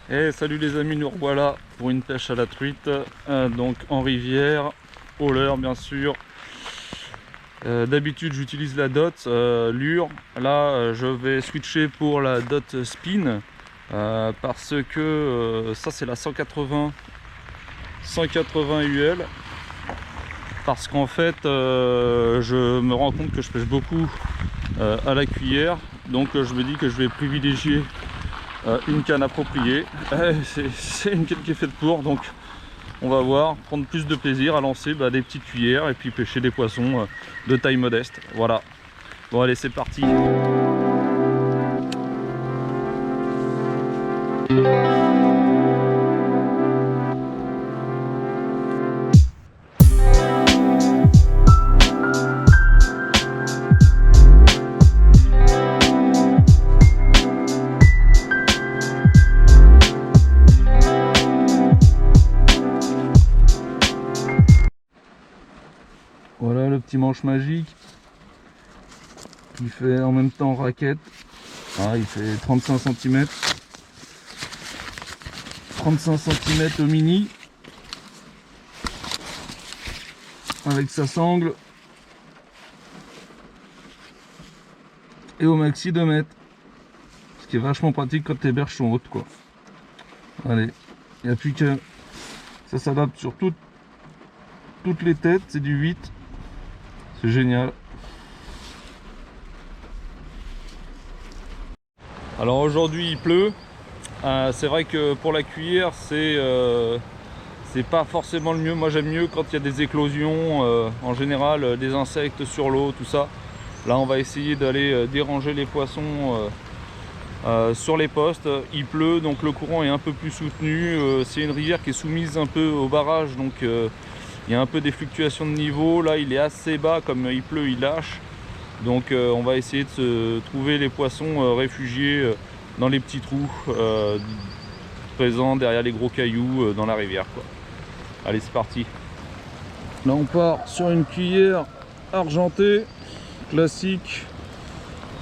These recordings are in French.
Et salut les amis, nous revoilà pour une pêche à la truite, donc en rivière, au leurre bien sûr. D'habitude j'utilise la dot lure, là je vais switcher pour la dot spin, parce que ça c'est la 180 UL, parce qu'en fait je me rends compte que je pêche beaucoup à la cuillère, donc je me dis que je vais privilégier une canne appropriée. C'est une canne qui est faite pour, donc on va voir, prendre plus de plaisir à lancer des petites cuillères et puis pêcher des poissons de taille modeste. Voilà, bon allez, c'est parti. Voilà le petit manche magique qui fait en même temps raquette. Ah, il fait 35 cm. 35 cm au mini. Avec sa sangle. Et au maxi 2 mètres. Ce qui est vachement pratique quand les berges sont hautes, quoi. Allez, il n'y a plus que... Ça s'adapte sur toutes les têtes, c'est du 8. C'est génial. Alors aujourd'hui il pleut. C'est vrai que pour la cuillère c'est pas forcément le mieux. Moi j'aime mieux quand il y a des éclosions, en général des insectes sur l'eau, tout ça. Là on va essayer d'aller déranger les poissons sur les postes. Il pleut donc le courant est un peu plus soutenu. C'est une rivière qui est soumise un peu au barrage, donc il y a un peu des fluctuations de niveau. Là il est assez bas, comme il pleut il lâche. Donc on va essayer de se trouver les poissons réfugiés dans les petits trous présents derrière les gros cailloux dans la rivière, quoi. Allez, c'est parti. Là on part sur une cuillère argentée classique.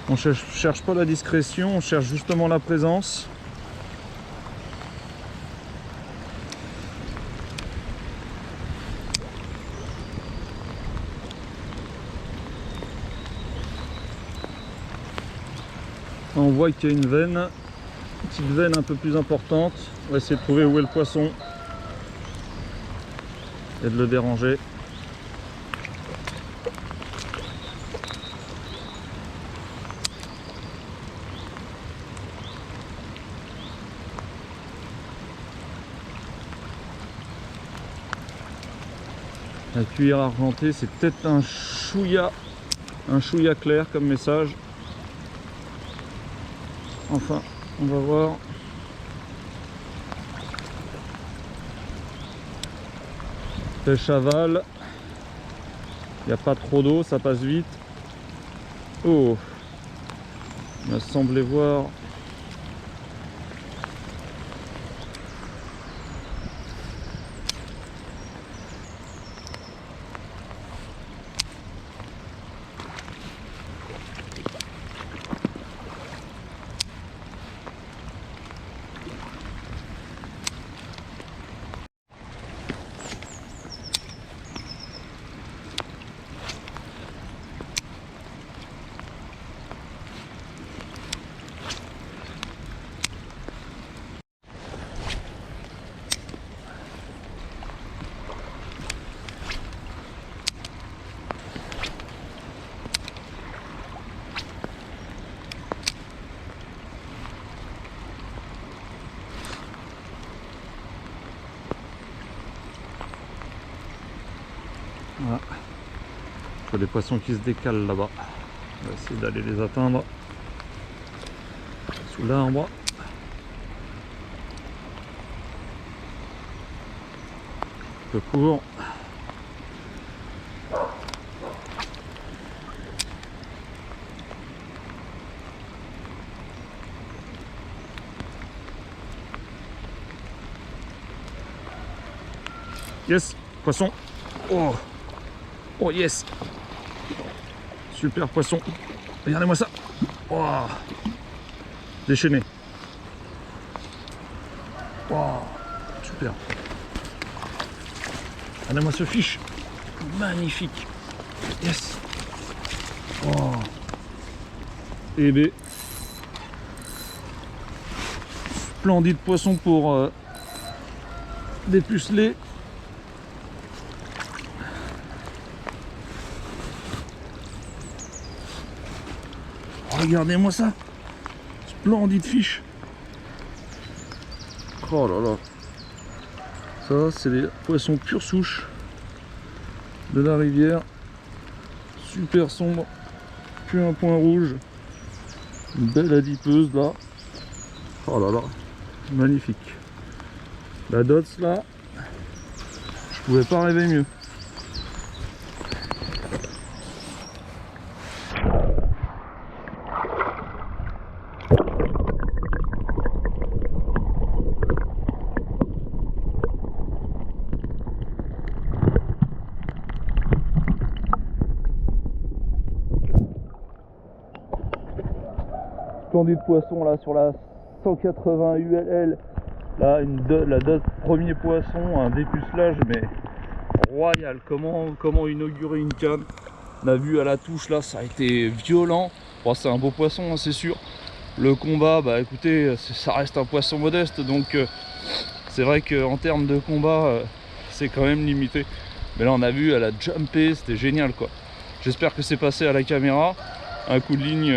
On cherche pas la discrétion, on cherche justement la présence. On voit qu'il y a une veine, une petite veine un peu plus importante. On va essayer de trouver où est le poisson et de le déranger. La cuillère argentée, c'est peut-être un chouïa clair comme message. Enfin, on va voir. Pêche aval. Il n'y a pas trop d'eau, ça passe vite. Oh, il m'a semblé voir. Voilà. Je vois des poissons qui se décalent là-bas. On va essayer d'aller les atteindre sous l'arbre. Un peu court. Yes, poisson. Oh, oh yes. Super poisson. Regardez-moi ça. Oh. Déchaîné. Wow, super. Regardez-moi ce fiche. Magnifique. Yes. Oh. Et B. Splendide poisson pour dépuceler. Regardez-moi ça. Splendide fiche. Oh là là. Ça, c'est des poissons pure souche de la rivière. Super sombre. Plus un point rouge. Une belle adipeuse là. Oh là là. Magnifique. La Dots là. Je pouvais pas rêver mieux. Splendide poisson là sur la 180 ULL. Là la dot premier poisson, un dépucelage mais royal. Comment inaugurer une canne? La vue à la touche là, ça a été violent. Bon, c'est un beau poisson, hein, c'est sûr. Le combat, bah écoutez, ça reste un poisson modeste, donc c'est vrai qu'en termes de combat, c'est quand même limité. Mais là on a vu, elle a jumpé, c'était génial quoi. J'espère que c'est passé à la caméra. Un coup de ligne,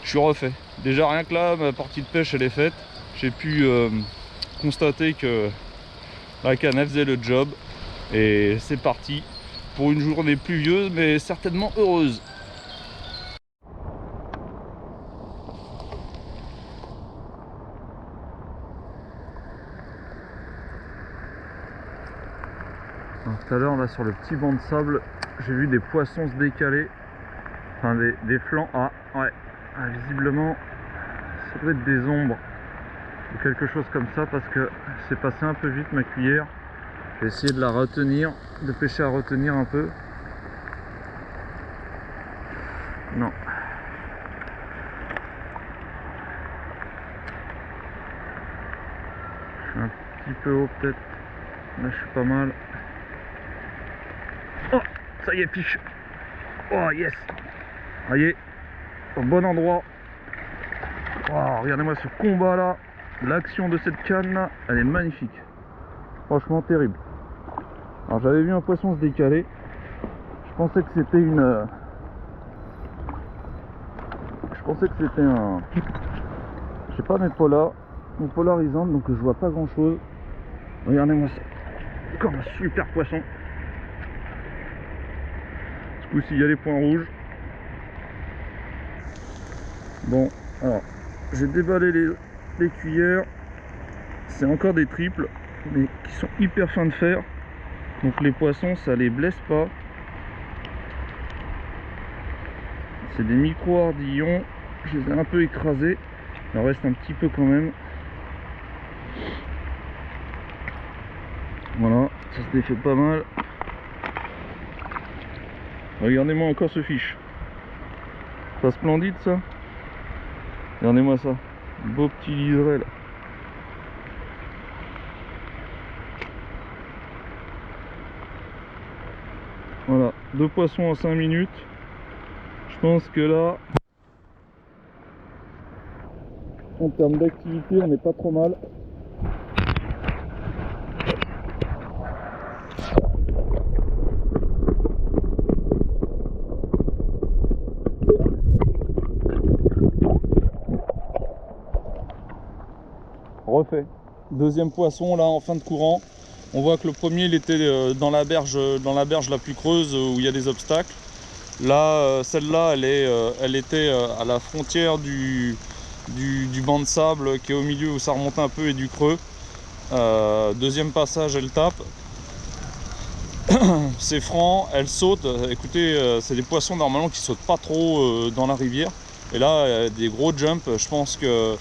je suis refait. Déjà rien que là, ma partie de pêche elle est faite. J'ai pu constater que la canne elle faisait le job. Et c'est parti pour une journée pluvieuse mais certainement heureuse. Tout à l'heure là sur le petit banc de sable, j'ai vu des poissons se décaler. Enfin des flancs. Ah ouais, ah, visiblement ça doit être des ombres ou quelque chose comme ça parce que c'est passé un peu vite ma cuillère. Je vais essayer de la retenir, de pêcher à retenir un peu. Non. Je suis un petit peu haut peut-être. Là je suis pas mal. Oh, ça y est, fiche. Oh yes. Ça y est, au bon endroit. Oh, regardez-moi ce combat là. L'action de cette canne là, elle est magnifique. Franchement terrible. Alors j'avais vu un poisson se décaler. Je pensais que c'était une... Je pensais que c'était un... Je sais pas mes polarisante, donc je vois pas grand chose. Regardez-moi ça. Comme un super poisson. Ce coup-ci il y a les points rouges. Bon, alors j'ai déballé les cuillères. C'est encore des triples, mais qui sont hyper fins de fer. Donc les poissons ça les blesse pas. C'est des micro ardillons. Je les ai un peu écrasés. Il en reste un petit peu quand même. Voilà, ça se défait pas mal. Regardez-moi encore ce fiche. Pas splendide ça? Regardez-moi ça. Beau petit liseré là. Voilà, 2 poissons en 5 minutes. Je pense que là, en termes d'activité, on n'est pas trop mal. Refait. Deuxième poisson là en fin de courant. On voit que le premier il était dans la berge la plus creuse où il y a des obstacles. Là, celle-là, elle était à la frontière du banc de sable qui est au milieu où ça remonte un peu et du creux. Deuxième passage, elle tape. C'est franc, elle saute. Écoutez, c'est des poissons normalement qui sautent pas trop dans la rivière. Et là, des gros jumps. Je pense que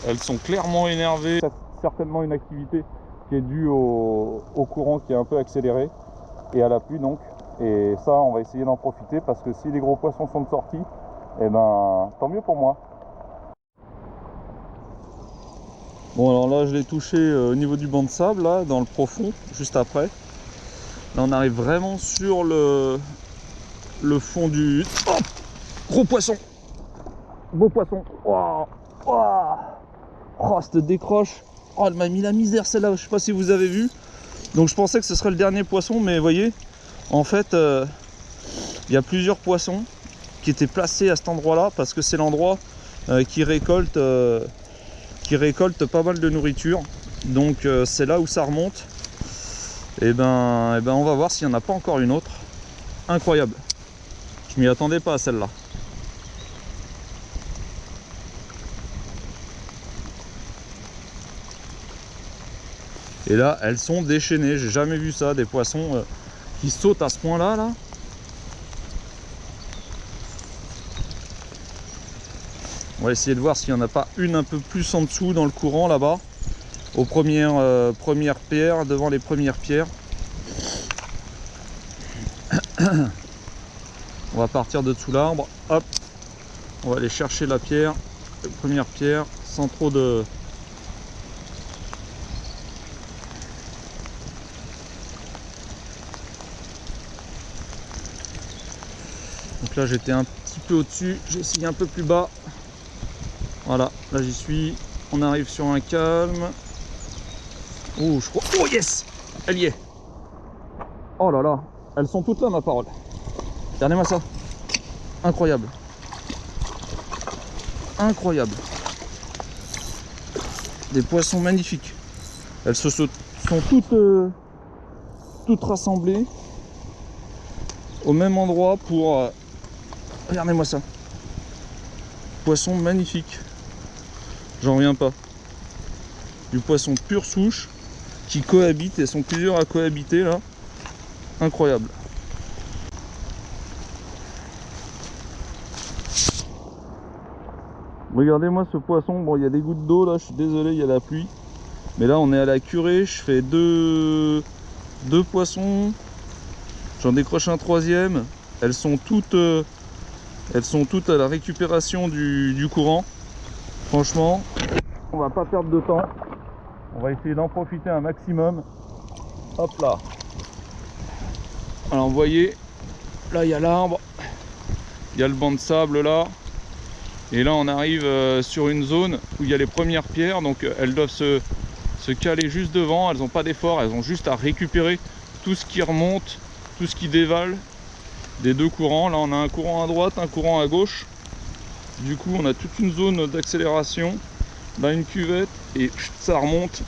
elles sont clairement énervées. C'est certainement une activité qui est due au courant qui est un peu accéléré et à la pluie donc. Et ça, on va essayer d'en profiter parce que si les gros poissons sont de sortie, eh ben, tant mieux pour moi. Bon alors là je l'ai touché au niveau du banc de sable, là, dans le profond, juste après. Là on arrive vraiment sur le fond du... Oh, gros poisson! Beau poisson! Oh, oh, oh, cette décroche! Oh, elle m'a mis la misère celle-là, je sais pas si vous avez vu. Donc je pensais que ce serait le dernier poisson, mais vous voyez, en fait, il y a plusieurs poissons qui étaient placés à cet endroit-là, parce que c'est l'endroit qui récolte pas mal de nourriture. Donc c'est là où ça remonte. Et ben on va voir s'il n'y en a pas encore une autre. Incroyable. Je m'y attendais pas à celle-là. Et là, elles sont déchaînées. J'ai jamais vu ça, des poissons qui sautent à ce point-là, là. On va essayer de voir s'il n'y en a pas une un peu plus en dessous dans le courant, là-bas. Aux premières pierres, devant les premières pierres. On va partir de dessous l'arbre. Hop. On va aller chercher la pierre. La première pierre, sans trop de... Donc là j'étais un petit peu au-dessus, j'ai essayé un peu plus bas. Voilà, là j'y suis. On arrive sur un calme. Oh, je crois. Oh yes! Elle y est. Oh là là, elles sont toutes là, ma parole. Regardez-moi ça. Incroyable. Incroyable. Des poissons magnifiques. Elles sont toutes rassemblées au même endroit pour... Regardez-moi ça. Poisson magnifique. J'en reviens pas. Du poisson pure souche qui cohabitent, et sont plusieurs à cohabiter là. Incroyable. Regardez-moi ce poisson. Bon, il y a des gouttes d'eau là, je suis désolé, il y a la pluie. Mais là on est à la curée, je fais deux poissons. J'en décroche un troisième. Elles sont toutes à la récupération du courant. Franchement, on va pas perdre de temps. On va essayer d'en profiter un maximum. Hop là. Alors vous voyez, là il y a l'arbre, il y a le banc de sable là. Et là on arrive sur une zone où il y a les premières pierres. Donc elles doivent se caler juste devant. Elles n'ont pas d'effort, elles ont juste à récupérer tout ce qui remonte, tout ce qui dévale des deux courants. Là on a un courant à droite, un courant à gauche. Du coup on a toute une zone d'accélération. Là une cuvette et ça remonte.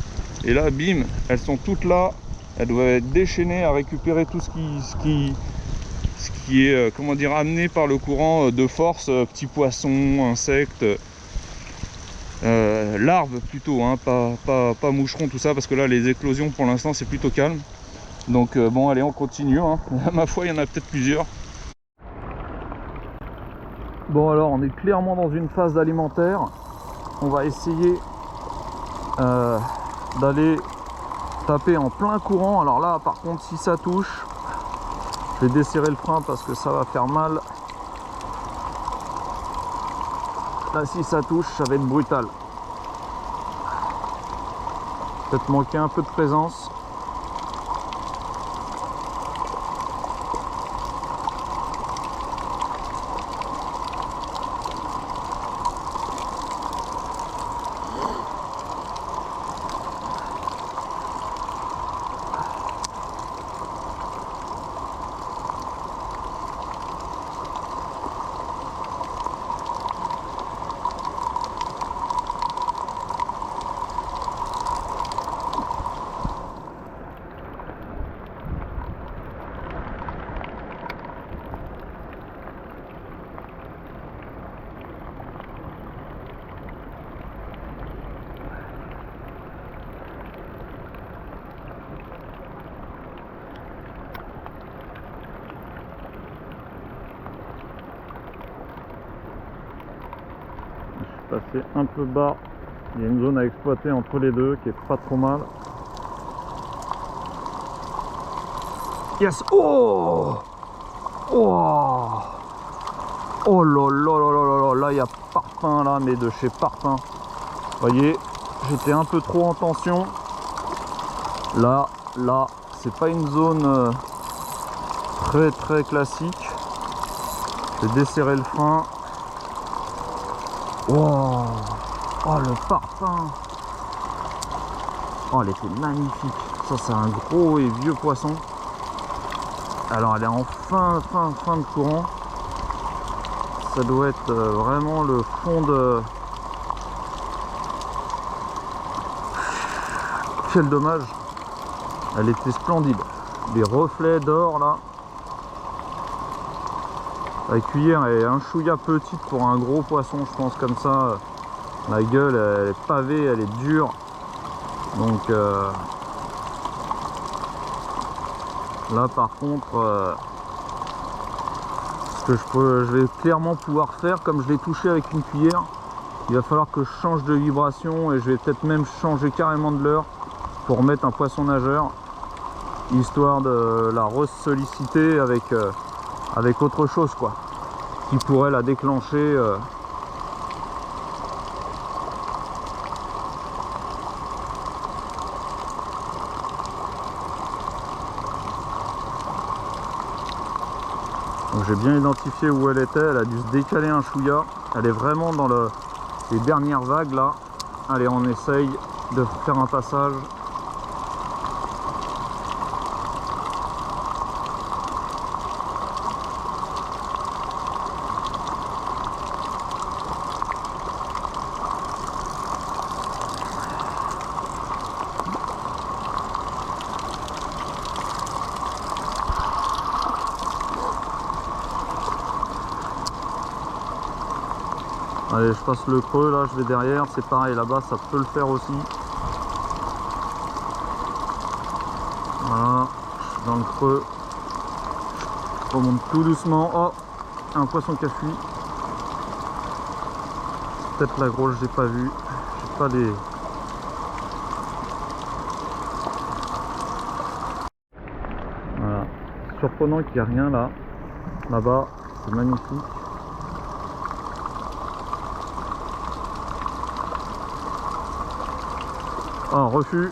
Et là bim, elles sont toutes là. Elles doivent être déchaînées à récupérer tout ce qui est comment dire, amené par le courant de force. Petits poissons, insectes, larves plutôt, hein, pas moucherons, tout ça, parce que là les éclosions pour l'instant c'est plutôt calme. Donc bon allez, on continue, hein. Ma foi il y en a peut-être plusieurs. Bon alors on est clairement dans une phase alimentaire. On va essayer d'aller taper en plein courant. Alors là par contre si ça touche, je vais desserrer le frein parce que ça va faire mal. Là si ça touche ça va être brutal. Peut-être manquer un peu de présence. Passer un peu bas, il y a une zone à exploiter entre les deux qui est pas trop mal. Yes! Oh! Oh! Oh là là là là là là, là il y a Parfum là, mais de chez Parfum. Vous voyez, j'étais un peu trop en tension. Là, c'est pas une zone très classique. J'ai desserré le frein. Wow. Oh, le parfum. Oh, elle était magnifique. Ça, c'est un gros et vieux poisson. Alors, elle est en fin de courant. Ça doit être vraiment le fond de... Quel dommage. Elle était splendide. Des reflets d'or là. La cuillère est un chouïa petite pour un gros poisson, je pense, comme ça. La gueule, elle est pavée, elle est dure. Donc là par contre, ce que je vais clairement pouvoir faire, comme je l'ai touché avec une cuillère, il va falloir que je change de vibration et je vais peut-être même changer carrément de leurre pour mettre un poisson nageur, histoire de la re-solliciter avec autre chose, quoi, qui pourrait la déclencher. Donc j'ai bien identifié où elle était, elle a dû se décaler un chouïa. Elle est vraiment dans les dernières vagues là. Allez, on essaye de faire un passage. Allez, je passe le creux, là je vais derrière, c'est pareil, là-bas ça peut le faire aussi. Voilà, je suis dans le creux. Je remonte tout doucement. Oh, un poisson qui a fui. Peut-être la grosse, je l'ai pas vu. J'ai pas les... Voilà, surprenant qu'il n'y a rien là. Là-bas, c'est magnifique. Ah, refus.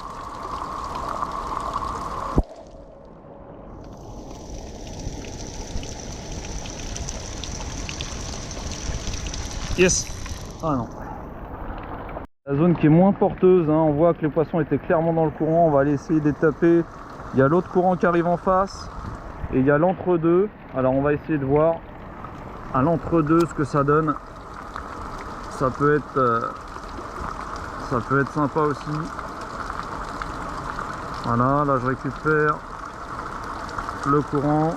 Yes. Ah non. La zone qui est moins porteuse, hein, on voit que les poissons étaient clairement dans le courant. On va aller essayer de les taper. Il y a l'autre courant qui arrive en face. Et il y a l'entre-deux. Alors on va essayer de voir à l'entre-deux ce que ça donne. Ça peut être sympa aussi. Voilà, là je récupère le courant.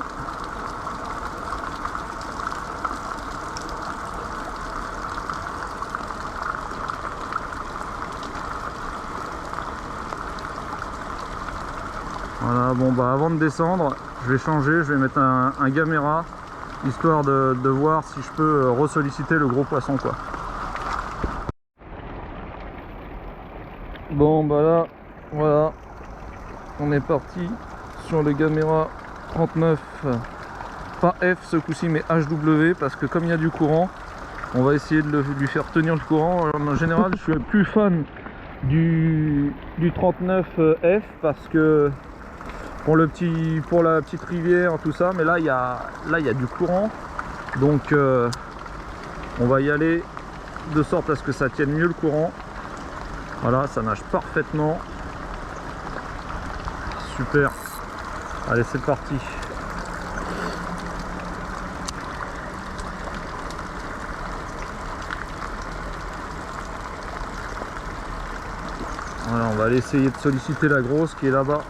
Voilà, bon bah avant de descendre, je vais changer, je vais mettre un Gamera, histoire de voir si je peux ressolliciter le gros poisson, quoi. Bon bah là, voilà, on est parti sur le Gamera 39, pas F ce coup-ci mais HW, parce que comme il y a du courant, on va essayer de lui faire tenir le courant. En général je suis plus fan du 39F parce que pour la petite rivière, tout ça, mais là il y a du courant, donc on va y aller de sorte à ce que ça tienne mieux le courant. Voilà, ça nage parfaitement. Super. Allez, c'est parti. Voilà, on va aller essayer de solliciter la grosse qui est là-bas,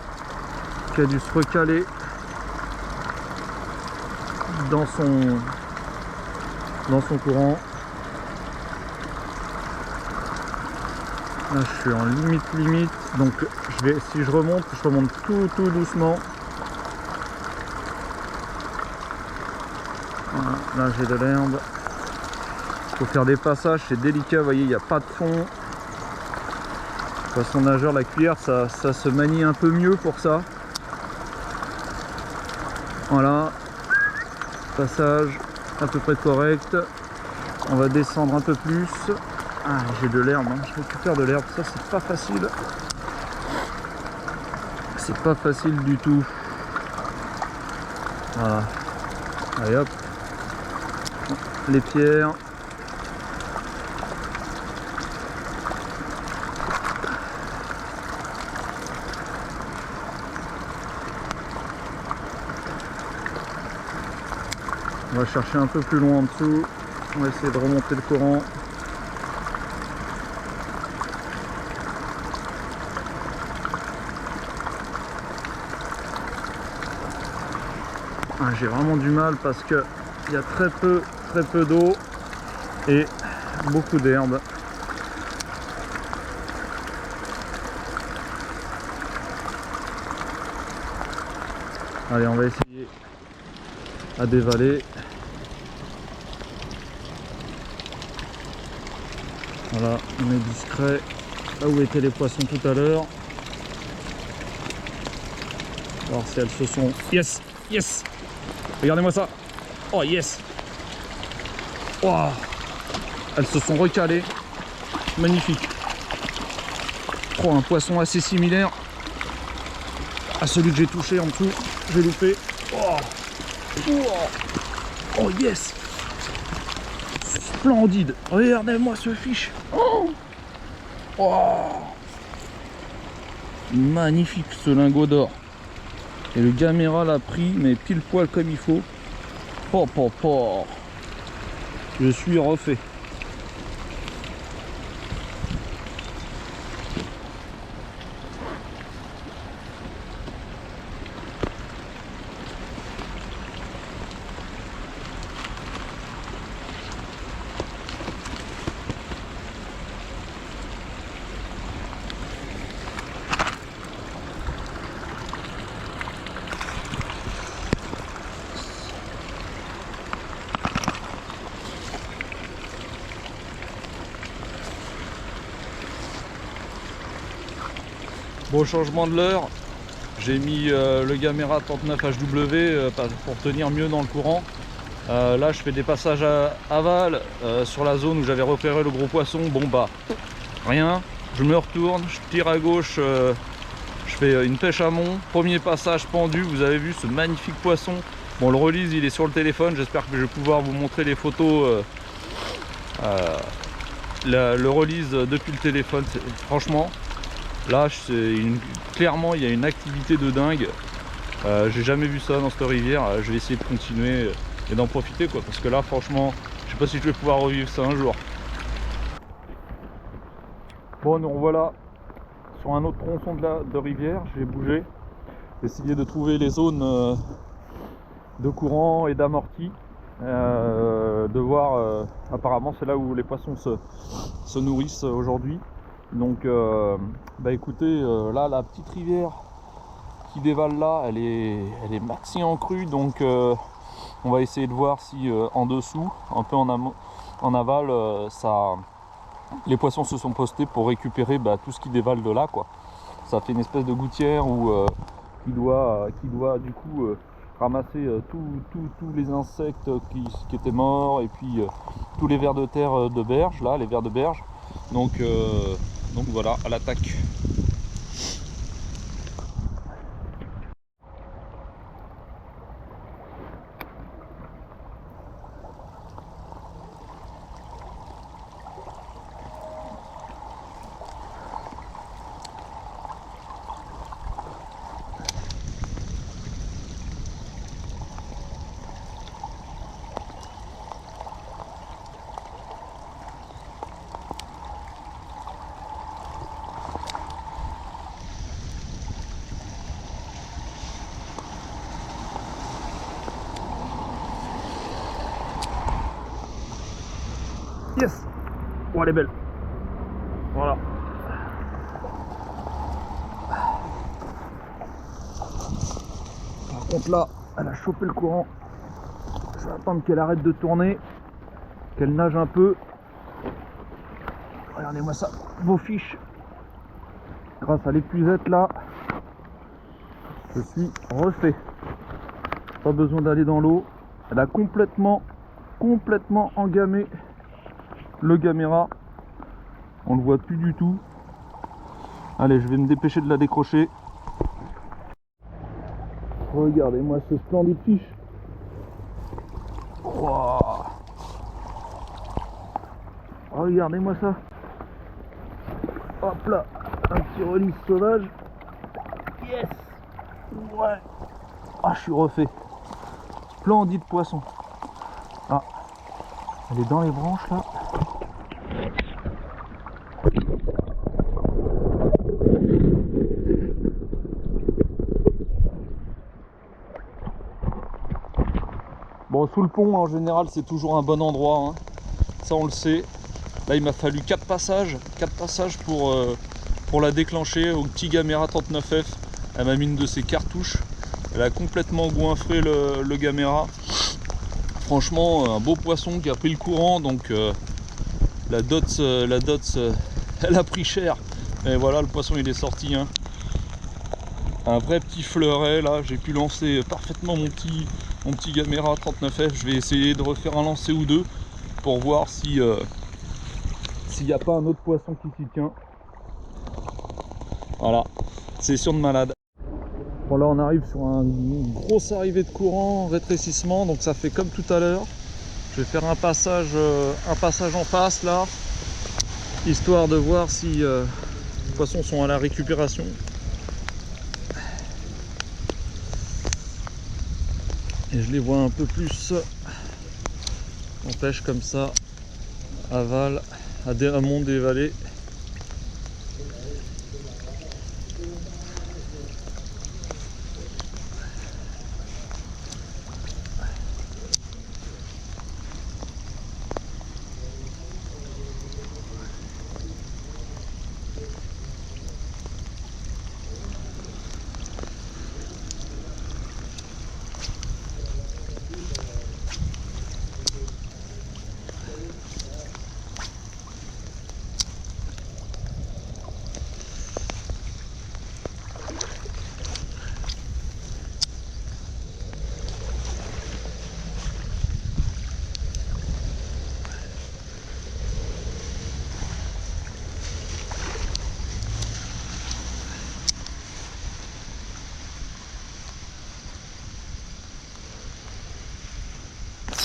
qui a dû se recaler dans son courant. Là, je suis en limite, donc si je remonte tout doucement. Voilà, là j'ai de l'herbe. Il faut faire des passages, c'est délicat, vous voyez, il n'y a pas de fond. Poisson nageur, la cuillère, ça se manie un peu mieux pour ça. Voilà, passage à peu près correct. On va descendre un peu plus. Ah, j'ai de l'herbe, hein. Je récupère de l'herbe, ça c'est pas facile. C'est pas facile du tout. Voilà. Allez hop. Les pierres. On va chercher un peu plus loin en dessous. On va essayer de remonter le courant. Ah, j'ai vraiment du mal parce que il y a très peu d'eau et beaucoup d'herbe. Allez, on va essayer à dévaler. Voilà, on est discret. Là où étaient les poissons tout à l'heure. Alors si elles se sont... Yes! Yes! Regardez-moi ça! Oh yes! Wow. Elles se sont recalées. Magnifique. Oh, un poisson assez similaire à celui que j'ai touché en dessous. J'ai loupé. Oh. Oh. Oh yes! Splendide! Regardez-moi ce fiche! Oh. Oh. Magnifique ce lingot d'or. Et le Gamera l'a pris, mais pile poil comme il faut. Oh, oh, oh. Je suis refait. Bon, changement de l'heure, j'ai mis le Gamera 39HW pour tenir mieux dans le courant. Là je fais des passages à aval sur la zone où j'avais repéré le gros poisson. Bon bah rien, je me retourne, je tire à gauche, je fais une pêche à mont. Premier passage pendu, vous avez vu ce magnifique poisson. Bon, le release il est sur le téléphone, j'espère que je vais pouvoir vous montrer les photos. Le release depuis le téléphone, franchement là clairement il y a une activité de dingue. J'ai jamais vu ça dans cette rivière. Je vais essayer de continuer et d'en profiter quoi, parce que là franchement je sais pas si je vais pouvoir revivre ça un jour. Bon, nous revoilà sur un autre tronçon de rivière. J'ai bougé, essayé de trouver les zones de courant et d'amorti, de voir apparemment c'est là où les poissons se nourrissent aujourd'hui. Donc bah écoutez, là la petite rivière qui dévale là, elle est maxi en crue, donc on va essayer de voir si en dessous, un peu en aval, les poissons se sont postés pour récupérer tout ce qui dévale de là quoi. Ça fait une espèce de gouttière où qui doit du coup ramasser tous les insectes qui étaient morts, et puis tous les vers de terre de berge, là les vers de berge. Donc voilà, à l'attaque. Yes! Oh, elle est belle. Voilà. Par contre là, elle a chopé le courant. Je vais attendre qu'elle arrête de tourner, qu'elle nage un peu. Regardez-moi ça, beau fiche. Grâce à l'épuisette là, je suis refait. Pas besoin d'aller dans l'eau. Elle a complètement engamé le Gamera. On le voit plus du tout. Allez, je vais me dépêcher de la décrocher. Regardez-moi ce splendide fiche. Wow. Regardez-moi ça. Hop là, un petit release sauvage. Yes. Ouais. Ah, je suis refait. Splendide poisson. Ah, elle est dans les branches là. Bon, sous le pont en général c'est toujours un bon endroit, hein. Ça on le sait. Là il m'a fallu 4 passages pour la déclencher au petit Gamera 39F. Elle m'a mis une de ses cartouches. Elle a complètement goinfré le Gamera. Franchement un beau poisson qui a pris le courant, donc la Dots elle a pris cher. Mais voilà, le poisson il est sorti, hein. Un vrai petit fleuret là, j'ai pu lancer parfaitement mon petit Gamera 39F. Je vais essayer de refaire un lancer ou deux pour voir si s'il n'y a pas un autre poisson qui s'y tient. Voilà, session de malade. Bon, là on arrive sur une grosse arrivée de courant, rétrécissement, donc ça fait comme tout à l'heure. Je vais faire un passage en face là, histoire de voir si les poissons sont à la récupération. Et je les vois un peu plus en pêche comme ça, aval, à mont des vallées.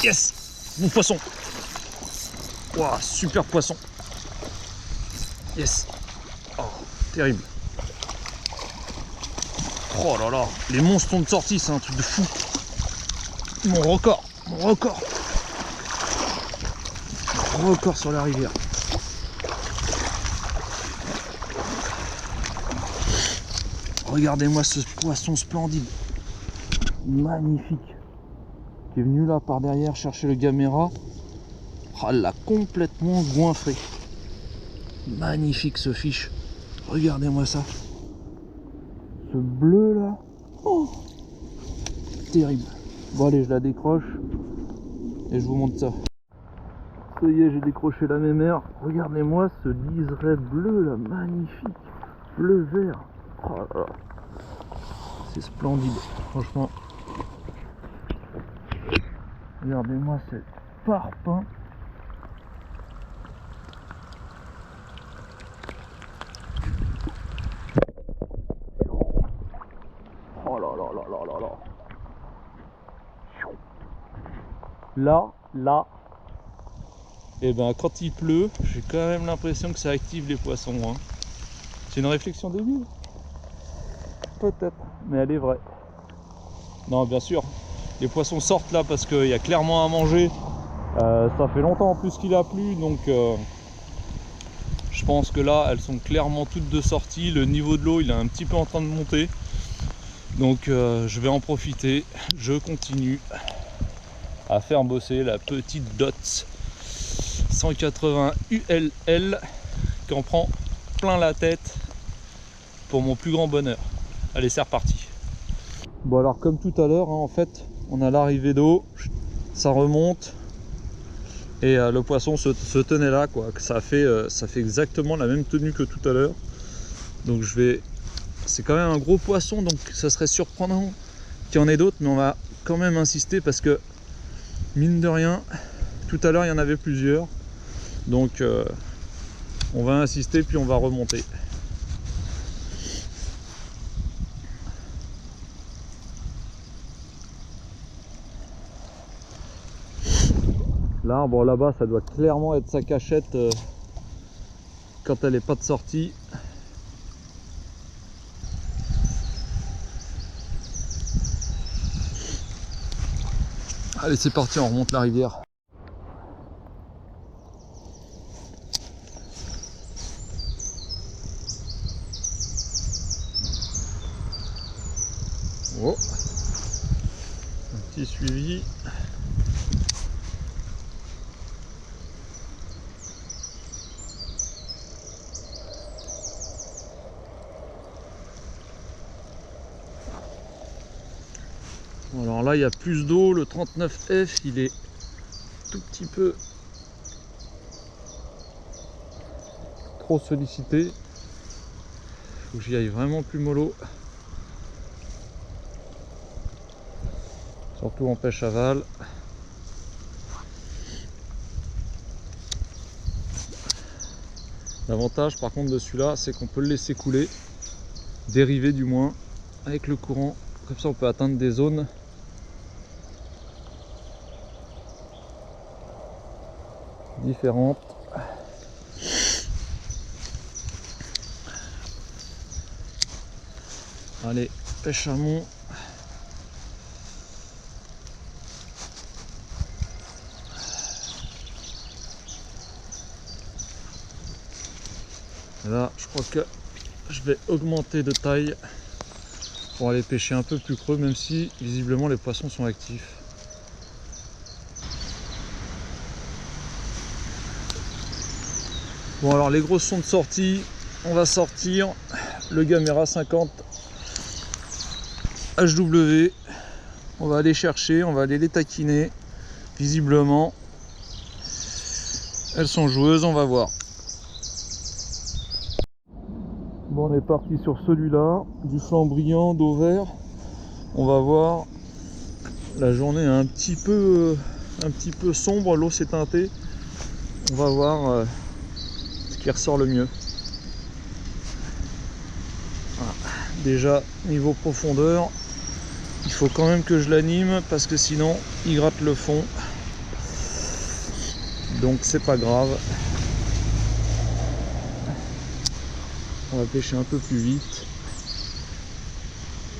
Yes, mon poisson. Waouh, super poisson. Yes. Oh, terrible. Oh là là, les monstres sont de sortie, c'est un truc de fou. Mon record sur la rivière. Regardez-moi ce poisson splendide, magnifique, qui est venu là par derrière chercher le Gamera. Ah, elle l'a complètement goinfré. Magnifique ce fiche. Regardez-moi ça. Ce bleu là. Oh, terrible. Bon allez, je la décroche et je vous montre ça. Ça y est, j'ai décroché la mémère. Regardez-moi ce liseré bleu là, magnifique. Bleu vert. Oh là là. C'est splendide, franchement. Regardez-moi ce parpaing. Oh là là là là là là. Là, et ben quand il pleut, j'ai quand même l'impression que ça active les poissons, hein. C'est une réflexion débile. Peut-être, mais elle est vraie. Non, bien sûr, les poissons sortent là parce qu'il y a clairement à manger. Ça fait longtemps en plus qu'il a plu, donc je pense que là, elles sont clairement toutes de sortie. Le niveau de l'eau, il est un petit peu en train de monter. Donc je vais en profiter. Je continue à faire bosser la petite Dots 180 ULL qui en prend plein la tête pour mon plus grand bonheur. Allez, c'est reparti. Bon alors comme tout à l'heure, hein, en fait on a l'arrivée d'eau, ça remonte et le poisson se tenait là, quoi. Ça fait exactement la même tenue que tout à l'heure. Donc c'est quand même un gros poisson, donc ça serait surprenant qu'il y en ait d'autres, mais on va quand même insister parce que mine de rien, tout à l'heure il y en avait plusieurs. Donc On va insister puis on va remonter. L'arbre là-bas, ça doit clairement être sa cachette quand elle n'est pas de sortie. Allez, c'est parti, on remonte la rivière. Oh, un petit suivi. Alors là, il y a plus d'eau. Le 39F, il est tout petit peu trop sollicité. Faut que j'y aille vraiment plus mollo. Surtout en pêche aval. L'avantage par contre de celui-là, c'est qu'on peut le laisser couler, dériver du moins, avec le courant. Comme ça on peut atteindre des zones différentes. Allez, pêche à mont. Là, je crois que je vais augmenter de taille pour aller pêcher un peu plus creux, même si visiblement les poissons sont actifs. Bon, alors les grosses sont de sortie. On va sortir le Gamera 50 HW. On va aller chercher, on va aller les taquiner. Visiblement, elles sont joueuses, on va voir. Bon, on est parti sur celui-là, du flanc brillant, d'eau vert. On va voir. La journée est un petit peu sombre, l'eau s'est teintée. On va voir ce qui ressort le mieux. Voilà. Déjà, niveau profondeur, il faut quand même que je l'anime parce que sinon il gratte le fond. Donc c'est pas grave. On va pêcher un peu plus vite.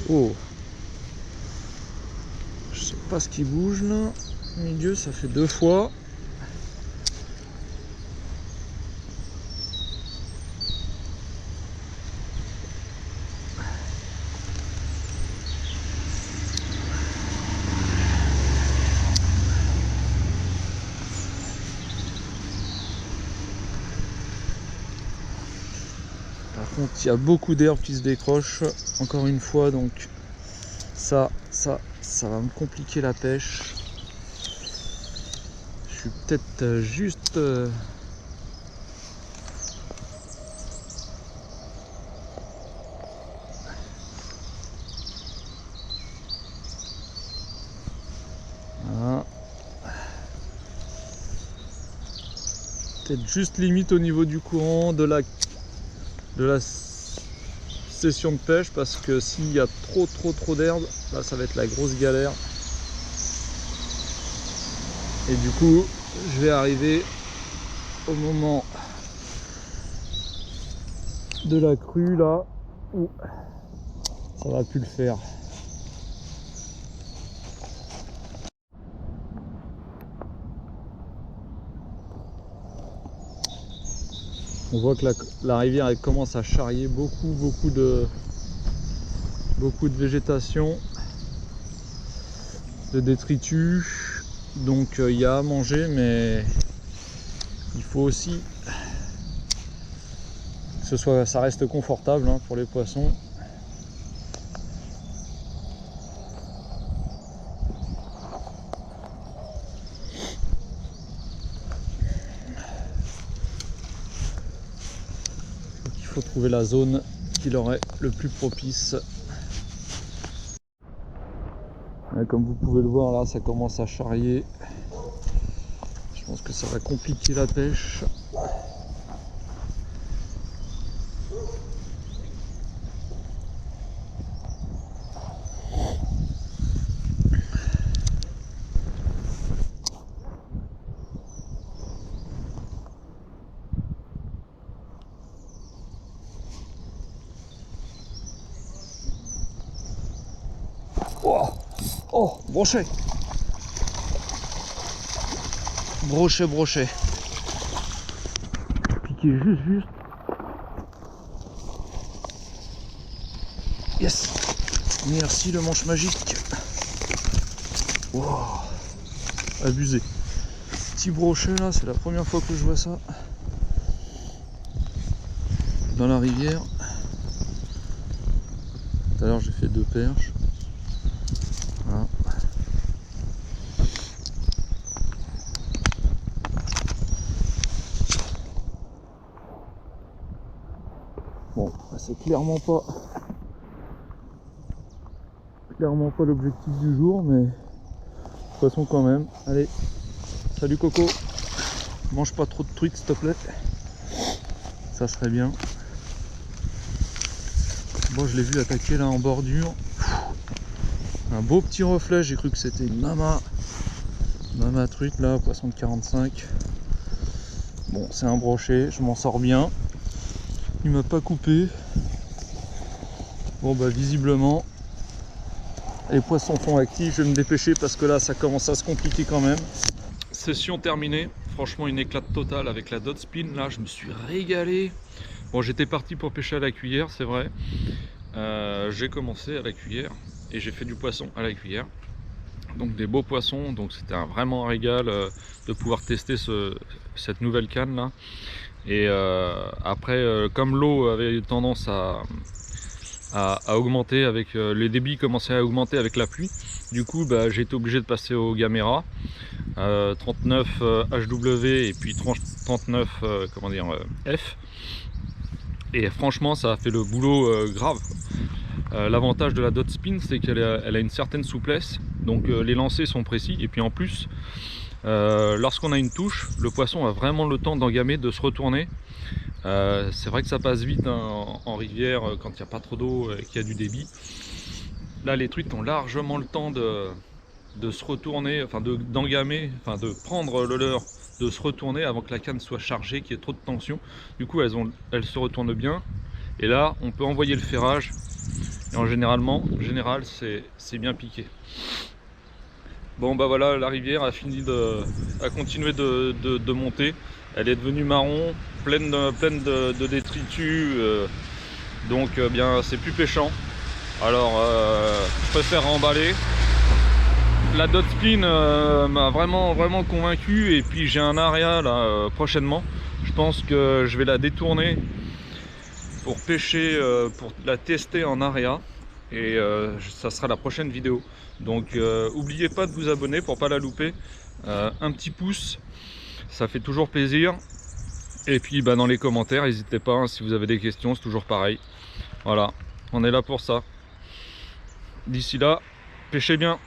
Oh, je sais pas ce qui bouge là. Au milieu, ça fait 2 fois. Par contre, il y a beaucoup d'herbes qui se décrochent, encore une fois, donc ça va me compliquer la pêche. Je suis peut-être juste... Voilà. Peut-être juste limite au niveau du courant de la session de pêche, parce que s'il y a trop d'herbe, là ça va être la grosse galère. Et du coup, je vais arriver au moment de la crue là où ça va plus le faire. On voit que la rivière elle commence à charrier beaucoup de végétation, de détritus. Donc il y a à manger, mais il faut aussi que ça reste confortable hein, pour les poissons. Il faut trouver la zone qui leur est le plus propice. Comme vous pouvez le voir là, ça commence à charrier. Je pense que ça va compliquer la pêche. Oh, oh, brochet. Brochet. Piqué juste. Yes. Merci le manche magique. Wow. Abusé. Petit brochet là, c'est la première fois que je vois ça. Dans la rivière. Tout à l'heure j'ai fait 2 perches. Voilà. Bon, c'est clairement pas l'objectif du jour, mais de toute façon quand même. Allez, salut Coco. Mange pas trop de trucs s'il te plaît. Ça serait bien. Bon, je l'ai vu attaquer là en bordure. Un beau petit reflet, j'ai cru que c'était une mama truite là, poisson de 45. Bon, c'est un brochet, je m'en sors bien. Il m'a pas coupé. Bon bah visiblement les poissons sont actifs, je vais me dépêcher parce que là ça commence à se compliquer quand même. Session terminée, franchement une éclate totale avec la dot spin, là je me suis régalé. Bon, j'étais parti pour pêcher à la cuillère, c'est vrai. J'ai commencé à la cuillère et j'ai fait du poisson à la cuillère. Donc des beaux poissons, donc c'était vraiment un régal de pouvoir tester cette nouvelle canne là. Et après, comme l'eau avait tendance à augmenter avec les débits commençaient à augmenter avec la pluie, du coup bah, j'ai été obligé de passer au Gamera 39 HW et puis 39 comment dire F, et franchement ça a fait le boulot grave. L'avantage de la dot spin, c'est qu'elle a une certaine souplesse, donc les lancers sont précis, et puis en plus lorsqu'on a une touche, le poisson a vraiment le temps d'engamer, de se retourner. C'est vrai que ça passe vite hein, en rivière quand il n'y a pas trop d'eau et qu'il y a du débit. Là les truites ont largement le temps de se retourner, enfin d'engamer, enfin de prendre le leurre, de se retourner avant que la canne soit chargée, qu'il y ait trop de tension. Du coup elles se retournent bien, et là on peut envoyer le ferrage, et en général c'est bien piqué. Bon bah voilà, la rivière a continué de monter. Elle est devenue marron, pleine de détritus, donc bien c'est plus pêchant. Alors je préfère remballer. La dot spin m'a vraiment convaincu, et puis j'ai un aria là prochainement. Je pense que je vais la détourner pour pêcher, pour la tester en aria, et ça sera la prochaine vidéo. Donc n'oubliez pas de vous abonner pour pas la louper. Un petit pouce, ça fait toujours plaisir. Et puis bah, dans les commentaires, n'hésitez pas hein, si vous avez des questions, c'est toujours pareil. Voilà, on est là pour ça. D'ici là, pêchez bien.